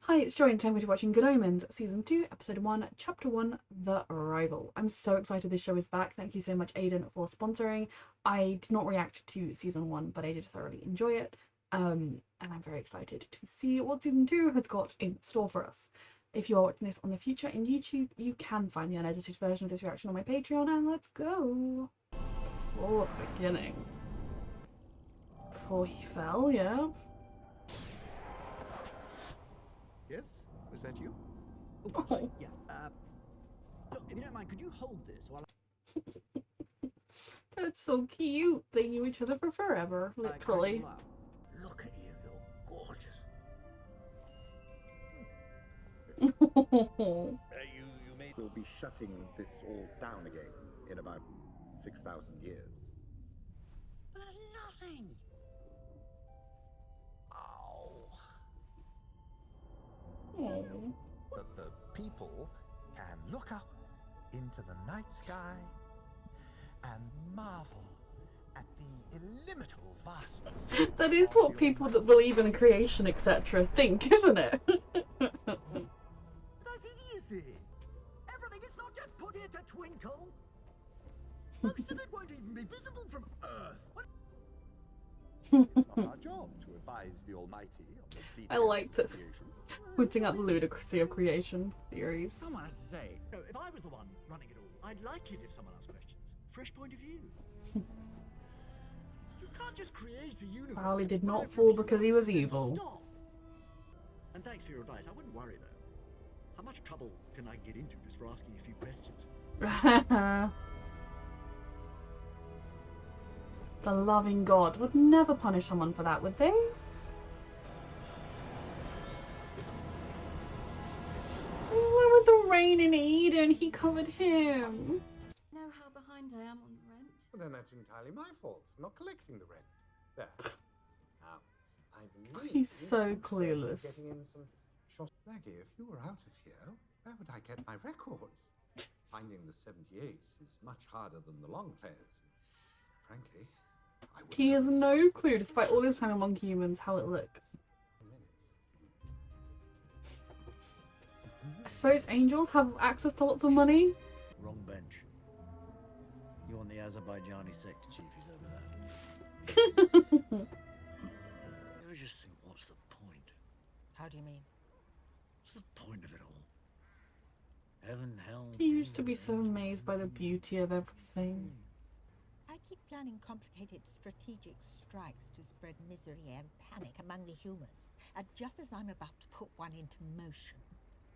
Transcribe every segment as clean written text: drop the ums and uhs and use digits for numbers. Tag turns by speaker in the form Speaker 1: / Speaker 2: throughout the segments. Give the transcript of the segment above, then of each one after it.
Speaker 1: Hi, it's Joy and today we're watching Good Omens, Season 2, Episode 1, Chapter 1, The Arrival. I'm so excited this show is back. Thank you so much, Aiden, for sponsoring. I did not react to Season 1, but I did thoroughly enjoy it. And I'm very excited to see what Season 2 has got in store for us. If you are watching this on the future in YouTube, you can find the unedited version of this reaction on my Patreon, and let's go. For the beginning. Before he fell, yeah.
Speaker 2: Yes? Was that you?
Speaker 1: Oh.
Speaker 3: Yeah. Look, if you don't mind, could you hold this while
Speaker 1: That's so cute. They knew each other for forever, literally.
Speaker 3: Look at you, you're gorgeous.
Speaker 2: We'll be shutting this all down again in about 6,000 years.
Speaker 3: But that's nothing. Oh.
Speaker 2: That the people can look up into the night sky and marvel at the illimitable vastness.
Speaker 1: That is what people that believe in creation, etc., think, isn't it?
Speaker 3: That's idiocy. Everything is not just put here to twinkle. Most of it won't even be visible from Earth. What?
Speaker 2: It's not our job to advise the Almighty on the details
Speaker 1: I like
Speaker 2: of
Speaker 1: that.
Speaker 2: creation.
Speaker 1: Pointing out the ludicrousy of creation theories.
Speaker 3: Someone has to say, no, if I was the one running it all, I'd like it if someone asked questions. Fresh point of view. You can't just create a universe.
Speaker 1: Charlie did not fall because he was evil.
Speaker 3: Stop. And thanks for your advice. I wouldn't worry though. How much trouble can I get into just for asking a few questions?
Speaker 1: The loving God would never punish someone for that, would they? What with the rain in Eden? He covered him.
Speaker 4: Know how behind I am on the rent?
Speaker 2: Well, then that's entirely my fault for not collecting the rent. There. Now, I believe
Speaker 1: He's so
Speaker 2: you said
Speaker 1: clueless.
Speaker 2: Getting in some short. Maggie, if you were out of here, where would I get my records? Finding the 78s is much harder than the long players. Frankly, I wouldn't
Speaker 1: He
Speaker 2: have
Speaker 1: has
Speaker 2: noticed
Speaker 1: no clue, despite all this time among humans, how it looks.
Speaker 2: for minutes.
Speaker 1: I suppose angels have access to lots of money.
Speaker 3: Wrong bench. You want the Azerbaijani sector chief who's over that. I just think, what's the point?
Speaker 4: How do you mean?
Speaker 3: What's the point of it all? Heaven, hell.
Speaker 1: He used to be so amazed by the beauty of everything.
Speaker 4: I keep planning complicated strategic strikes to spread misery and panic among the humans. And just as I'm about to put one into motion,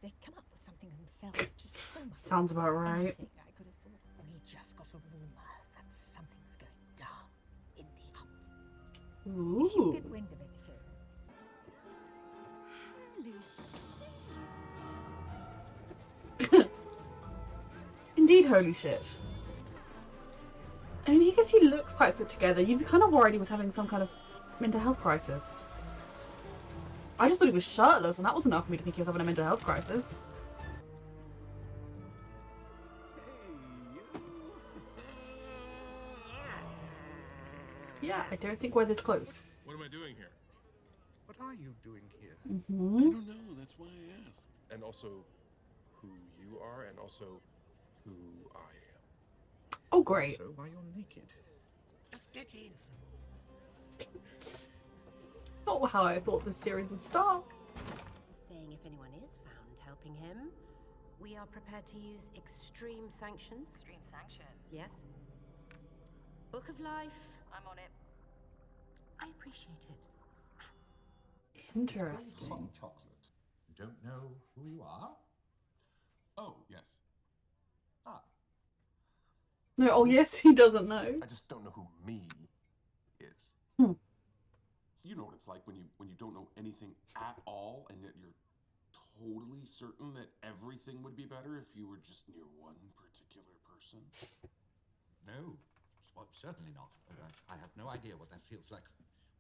Speaker 4: they come up with something themselves, which is so much
Speaker 1: Sounds about right.
Speaker 4: anything I could have thought. We just got a rumor that something's going down in the up. If you
Speaker 1: Ooh.
Speaker 4: get wind of it, sir. Holy shit!
Speaker 1: Indeed, holy shit. I mean, because he looks quite put together, you'd be kind of worried he was having some kind of mental health crisis. I just thought he was shirtless, and that was enough for me to think he was having a mental health crisis. Yeah, I don't think we're this close.
Speaker 5: What am I doing here?
Speaker 2: What are you doing here?
Speaker 5: I
Speaker 1: Mm-hmm.
Speaker 5: don't know, that's why I asked. And also who you are, and also who I am.
Speaker 1: Oh, great.
Speaker 2: So why you're naked?
Speaker 3: Just get in.
Speaker 1: Not how I thought this series would start.
Speaker 6: Saying if anyone is found helping him, we are prepared to use extreme sanctions.
Speaker 7: Extreme sanctions.
Speaker 6: Yes. Book of Life.
Speaker 7: I'm on it.
Speaker 6: I appreciate it.
Speaker 1: Interesting.
Speaker 8: Hot chocolate. You don't know who you are?
Speaker 5: Oh, yes.
Speaker 8: Ah,
Speaker 1: No, oh yes, he doesn't know.
Speaker 5: I just don't know who me is.
Speaker 1: Hmm.
Speaker 5: You know what it's like when you don't know anything at all, and yet you're totally certain that everything would be better if you were just near one particular person.
Speaker 8: no. Well, certainly not. I have no idea what that feels like.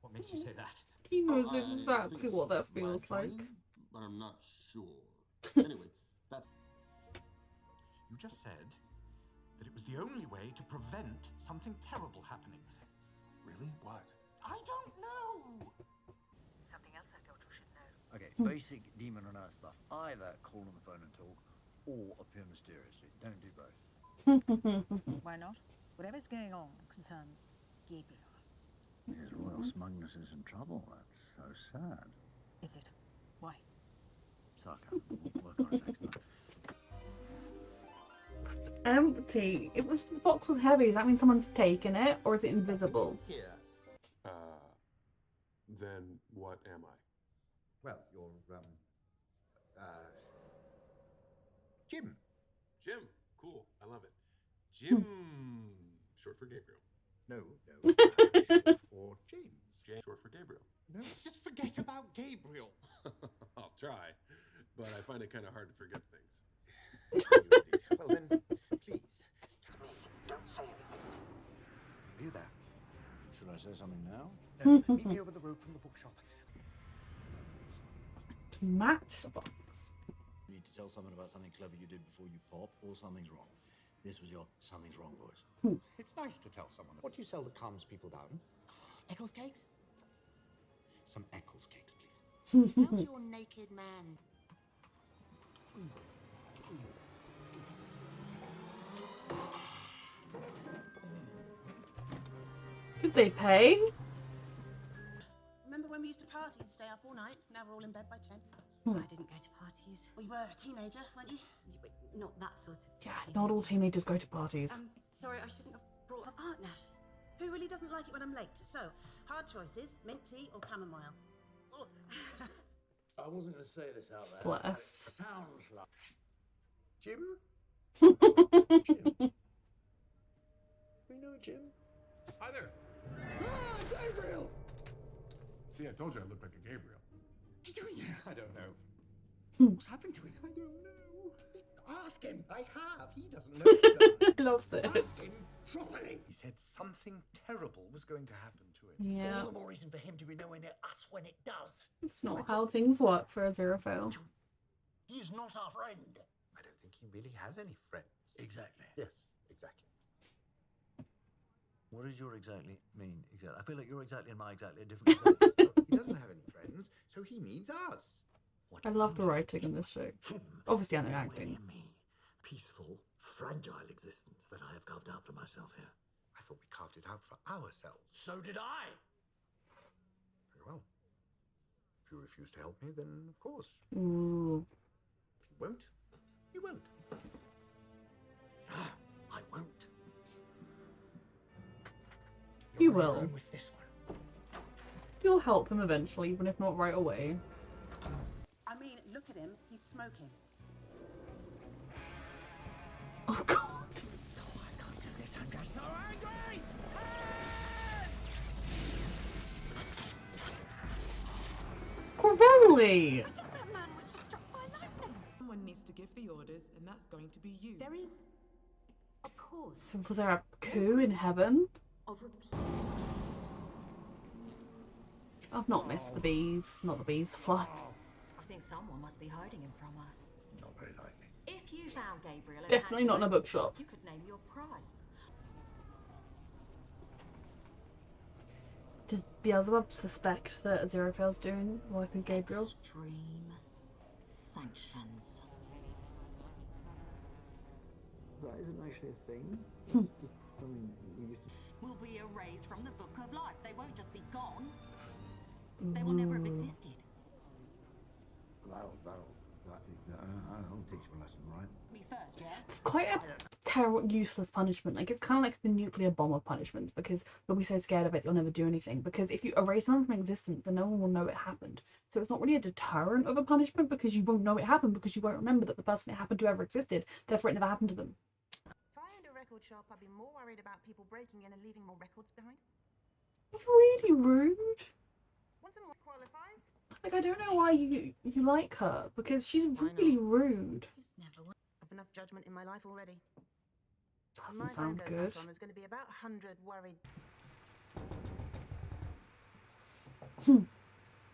Speaker 8: What makes you say that?
Speaker 1: He knows
Speaker 5: I think
Speaker 1: exactly
Speaker 5: it's
Speaker 1: what that
Speaker 5: my
Speaker 1: feels like.
Speaker 5: brain, but I'm not sure. Anyway, that's
Speaker 8: You just said that it was the only way to prevent something terrible happening.
Speaker 5: really what?
Speaker 8: I don't know.
Speaker 7: Something else I thought you should know.
Speaker 2: A
Speaker 3: Okay, basic demon on earth stuff. Either call on the phone and talk, or appear mysteriously. Don't do both.
Speaker 4: Why not? Whatever's going on concerns Gabriel.
Speaker 3: His royal smugness is in trouble. That's so sad.
Speaker 4: Is it? Why?
Speaker 3: Sarcasm. We'll work on it next time.
Speaker 1: Empty. It was, the box was heavy. Does that mean someone's taken it, or is it invisible?
Speaker 2: Here.
Speaker 5: Then what am I?
Speaker 2: Well, you're, Jim.
Speaker 5: Jim. Cool. I love it. Jim. Short for Gabriel.
Speaker 2: No, for James.
Speaker 5: James. Short for Gabriel.
Speaker 2: No, just forget about Gabriel.
Speaker 5: I'll try, but I find it kind of hard to forget things.
Speaker 2: Well then, please, tell me, don't say anything. Are you there?
Speaker 3: Should I say something now?
Speaker 2: No, meet me over the road from the bookshop.
Speaker 1: Matchbox.
Speaker 3: You need to tell someone about something clever you did before you pop, or something's wrong. This was your something's wrong voice.
Speaker 2: It's nice to tell someone. What do you sell that calms people down?
Speaker 7: Eccles cakes?
Speaker 2: Some Eccles cakes, please.
Speaker 7: How's your naked man?
Speaker 1: Did they pay?
Speaker 7: Remember when we used to party and stay up all night? Now we're all in bed by 10.
Speaker 6: I didn't go to parties.
Speaker 7: Well, you were a teenager, weren't you?
Speaker 6: But not that sort of.
Speaker 1: Yeah, not all teenagers go to parties.
Speaker 6: Sorry, I shouldn't have brought a partner.
Speaker 7: Who really doesn't like it when I'm late? So, hard choices, mint tea or chamomile?
Speaker 6: Oh.
Speaker 3: I wasn't going to say this out there.
Speaker 1: Bless.
Speaker 3: Sounds like
Speaker 2: Jim?
Speaker 3: Jim. We know Jim.
Speaker 5: Hi there.
Speaker 2: Ah, Gabriel!
Speaker 5: See, I told you I look like a Gabriel.
Speaker 2: What are you doing here? I don't know. What's happened to him? I don't know. Ask him. I have. He doesn't know either.
Speaker 1: I love
Speaker 2: Ask
Speaker 1: this.
Speaker 2: him properly. He said something terrible was going to happen to him.
Speaker 1: Yeah,
Speaker 2: All the more reason for him to be nowhere near us when it does.
Speaker 1: it's not how things work for a zero fail.
Speaker 2: He is not our friend. I don't think he really has any friends.
Speaker 3: Exactly.
Speaker 2: Yes, exactly.
Speaker 3: What does your exactly mean? Exactly. I feel like your exactly and my exactly are different. Exactly.
Speaker 2: He doesn't have any friends, so he needs us.
Speaker 3: What
Speaker 1: I
Speaker 3: do
Speaker 1: love
Speaker 3: you
Speaker 1: the
Speaker 3: mean?
Speaker 1: writing in this show. Obviously, and the
Speaker 3: Nowhere
Speaker 1: acting.
Speaker 3: near me. Peaceful, fragile existence that I have carved out for myself here.
Speaker 2: I thought we carved it out for ourselves.
Speaker 3: So did I.
Speaker 2: Very well. If you refuse to help me, then of course.
Speaker 1: Ooh.
Speaker 2: If you won't, you won't.
Speaker 3: I won't.
Speaker 1: You
Speaker 2: You're on your
Speaker 1: will.
Speaker 2: own with this one.
Speaker 1: You'll help him eventually, even if not right away.
Speaker 7: I mean, look at him. He's smoking.
Speaker 1: Oh god.
Speaker 3: Oh, I can't do this. I'm just so angry.
Speaker 1: Crowley!
Speaker 6: I thought that man was struck by lightning.
Speaker 9: Someone needs to give the orders, and that's going to be you.
Speaker 7: There is, of course,
Speaker 1: So was there a coup in heaven?
Speaker 7: of repeat.
Speaker 1: I've not missed the bees. Not the bees, the flies.
Speaker 10: I think someone must be hiding him from us.
Speaker 3: Not very likely.
Speaker 10: If you found Gabriel and
Speaker 1: Definitely
Speaker 10: handed
Speaker 1: not in a
Speaker 10: him over to
Speaker 1: bookshop.
Speaker 10: us, you could name your prize.
Speaker 1: Does Beelzebub suspect that Aziraphale's doing work with Gabriel?
Speaker 10: Extreme sanctions.
Speaker 3: That isn't actually a thing. It's just something we used to.
Speaker 10: Will be erased from the book of life. They won't just be gone. They will never have
Speaker 1: Ooh.
Speaker 10: existed.
Speaker 3: That'll teach him a lesson, right?
Speaker 10: Me first, yeah?
Speaker 1: It's quite a terrible, useless punishment. Like, it's kind of like the nuclear bomb of punishment, because you'll be so scared of it, you'll never do anything. Because if you erase something from existence, then no one will know it happened. So it's not really a deterrent of a punishment, because you won't know it happened, because you won't remember that the person it happened to ever existed. Therefore, it never happened to them.
Speaker 7: If I owned a record shop, I'd be more worried about people breaking in and leaving more records behind.
Speaker 1: That's really rude.
Speaker 7: Want some more qualifies?
Speaker 1: Like, I don't know why you like her, because she's really rude.
Speaker 10: Just never won.
Speaker 7: I've enough judgment in my life already. When my
Speaker 1: Doesn't
Speaker 7: phone
Speaker 1: sound
Speaker 7: goes
Speaker 1: good.
Speaker 7: back on, there's going to be about 100 worried.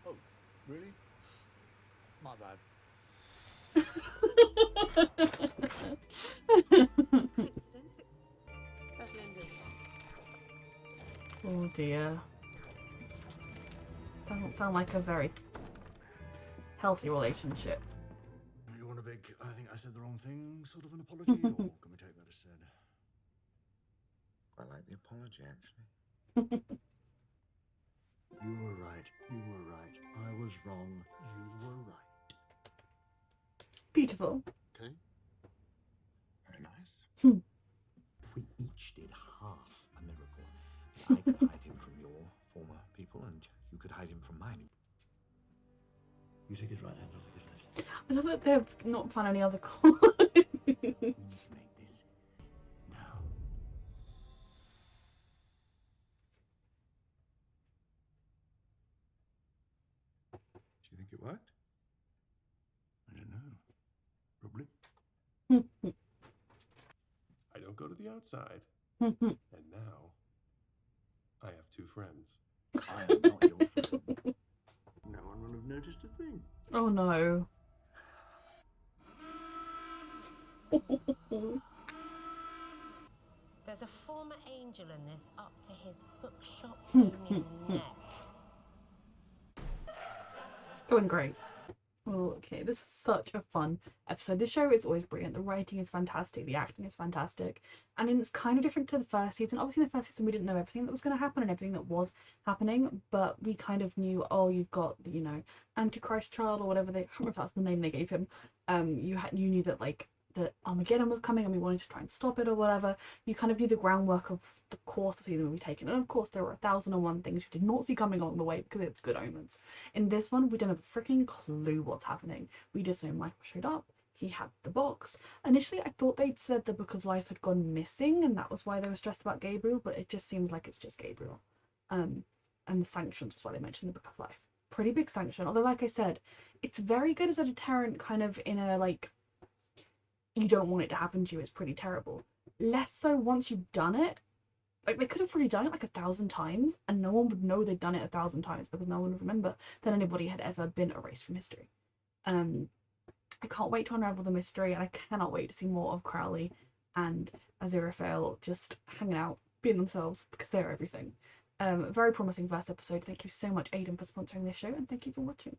Speaker 3: Oh, really? My bad.
Speaker 7: It's coincidence. That's Lindsay.
Speaker 1: Oh dear. Doesn't sound like a very healthy relationship.
Speaker 3: You want a big, I think I said the wrong thing, sort of an apology, or can we take that as said?
Speaker 2: I like the apology, actually.
Speaker 3: You were right. You were right. I was wrong. You were right.
Speaker 1: Beautiful.
Speaker 2: Okay. Very nice.
Speaker 8: If we each did half a miracle, I could hide him from your former people, and you could hide him from mine.
Speaker 3: You take his right hand, I'll take his left.
Speaker 1: I love that they've not found any other cards.
Speaker 3: We need to make this now.
Speaker 2: Do you think it worked?
Speaker 3: I don't know. Probably.
Speaker 5: I don't go to the outside.
Speaker 1: Oh
Speaker 5: And now, I have two friends.
Speaker 3: I am not your friend. No one will have noticed a thing.
Speaker 1: no.
Speaker 6: There's a former angel in this up to his bookshop owning neck.
Speaker 1: It's going great. Well, okay, this is such a fun episode. This show is always brilliant. The writing is fantastic, the acting is fantastic, and it's kind of different to the first season. Obviously, in the first season, we didn't know everything that was going to happen and everything that was happening, but we kind of knew, oh, you've got the, you know, Antichrist child or whatever I can't remember if that's the name they gave him. You knew that like that Armageddon was coming and we wanted to try and stop it or whatever. You kind of knew the groundwork of the course the season would be taken. And of course, there were 1,001 things you did not see coming along the way because it's good omens. In this one, we didn't have a freaking clue what's happening. We just know Michael showed up. He had the box. Initially, I thought they'd said the Book of Life had gone missing and that was why they were stressed about Gabriel, but it just seems like it's just Gabriel. And the sanctions was why they mentioned the Book of Life. Pretty big sanction. Although, like I said, it's very good as a deterrent, kind of in a, like, you don't want it to happen to you, it's pretty terrible. Less so once you've done it. Like, they could have really done it like 1,000 times and no one would know they'd done it 1,000 times because no one would remember that anybody had ever been erased from history. I can't wait to unravel the mystery and I cannot wait to see more of Crowley and Aziraphale just hanging out, being themselves, because they're everything. Very promising first episode. Thank you so much, Aidan, for sponsoring this show, and thank you for watching.